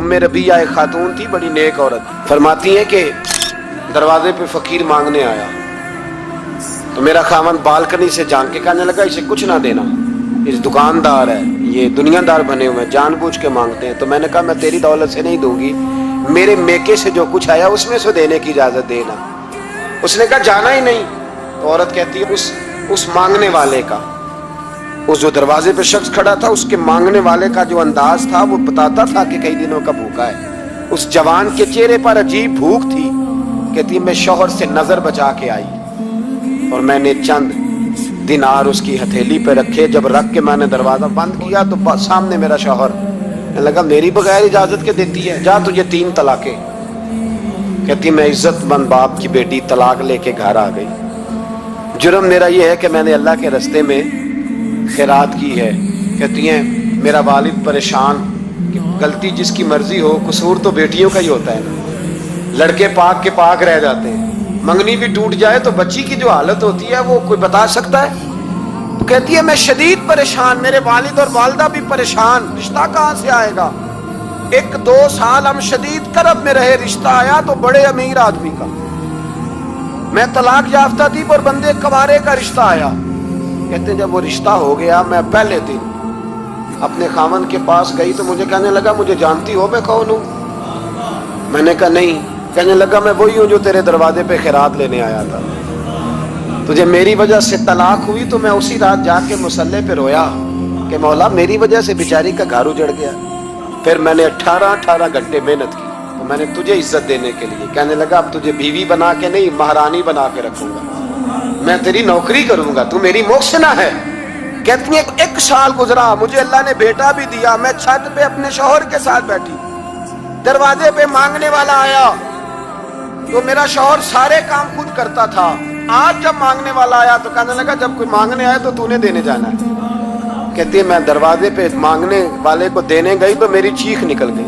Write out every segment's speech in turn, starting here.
उम्मे रबिया एक खातून थी, बड़ी नेक औरत। फरमाती है कि दरवाजे पे फकीर मांगने आया तो मेरा खामन बालकनी से झांक के कहने लगा इसे कुछ ना देना, इस दुकानदार है, ये दुनियादार बने हुए हैं, जानबूझ के मांगते हैं। तो मैंने कहा मैं तेरी दौलत से नहीं दूंगी, मेरे मेके से जो कुछ आया उसमें से देने की इजाजत देना। उसने कहा जाना ही नहीं। तो औरत कहती है उस मांगने वाले का, उस जो दरवाजे पे शख्स खड़ा था, उसके मांगने वाले का जो अंदाज था वो बताता था कि कई दिनों का भूखा है। उस जवान के चेहरे पर अजीब भूख थी। कहती मैं शौहर से नजर बचा के आई और मैंने चंद दिनार उसकी हथेली पे रखे। जब रख के मैंने दरवाजा बंद किया तो सामने मेरा शौहर लगा मेरी बगैर इजाजत के देती है, जा तुझे 3 तलाके। कहती मैं इज्जतमंद बाप की बेटी तलाक लेके घर आ गई। जुर्म मेरा ये है कि मैंने अल्लाह के रास्ते में खैरात की है। कहती हैं मेरा वालिद परेशान, गलती जिसकी मर्जी हो, कसूर तो बेटियों का ही होता है ना। लड़के पाक के पाक रह जाते हैं, मंगनी भी टूट जाए तो बच्ची की जो हालत होती है वो कोई बता सकता है। तो कहती है मैं शदीद परेशान, मेरे वालिद और वालदा भी परेशान, रिश्ता कहाँ से आएगा। 1-2 साल हम शदीद करब में रहे, रिश्ता आया तो बड़े अमीर आदमी का। मैं तलाक याफ्ता थी पर बंदे कवारे का रिश्ता आया। कहते जब वो रिश्ता हो गया, मैं पहले दिन अपने खामन के पास गई तो मुझे कहने लगा मुझे जानती हो मैं कौन हूँ। मैंने कहा नहीं। कहने लगा मैं वही हूँ जो तेरे दरवाजे पे खैरात लेने आया था। तुझे मेरी वजह से तलाक हुई तो मैं उसी रात जाके मुसल्ले पे रोया कि मौला मेरी वजह से बेचारी का घर उजड़ गया। फिर मैंने 18 घंटे मेहनत की तो मैंने तुझे इज्जत देने के लिए। कहने लगा अब तुझे बीवी बना के नहीं महारानी बना के रखूंगा, मैं तेरी नौकरी करूंगा, तू मेरी मोहसिना है। कहती है 1 साल गुजरा, मुझे अल्लाह ने बेटा भी दिया। मैं छत पे अपने शौहर के साथ बैठी, दरवाजे पे मांगने वाला आया तो मेरा शौहर सारे काम खुद करता था। आज जब मांगने वाला आया तो कहने लगा जब कोई मांगने आया तो तूने देने जाना है। कहती है मैं दरवाजे पे मांगने वाले को देने गई तो मेरी चीख निकल गई,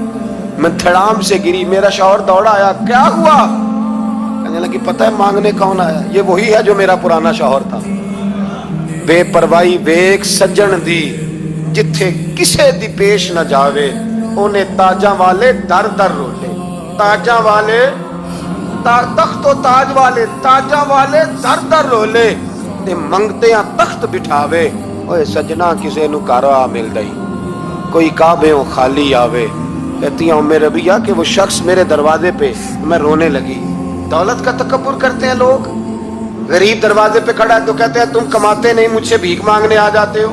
मैं धड़ाम से गिरी। मेरा शौहर दौड़ा आया, क्या हुआ। कहने लगी पता है मांगने कौन आया, ये वही है जो मेरा पुराना शौहर था। बेपरवाही वेख सज्जन दी जिथे किसे दी पेश न जावे, उन्हें ताजा वाले दर दर रोले। ताजा वाले तख्त ताज वाले, ताजा वाले दर दर रोले ते मंगते तख्त बिठावे। ओए सजना किसे नु घर आ मिल गई, कोई काबे खाली आवे। कहती हूँ मेरे रबिया कि वो शख्स मेरे दरवाजे पे, मैं रोने लगी। दौलत का तकब्बुर करते हैं लोग। गरीब दरवाजे पे खड़ा है तो कहते हैं तुम कमाते नहीं, मुझसे भीख मांगने आ जाते हो।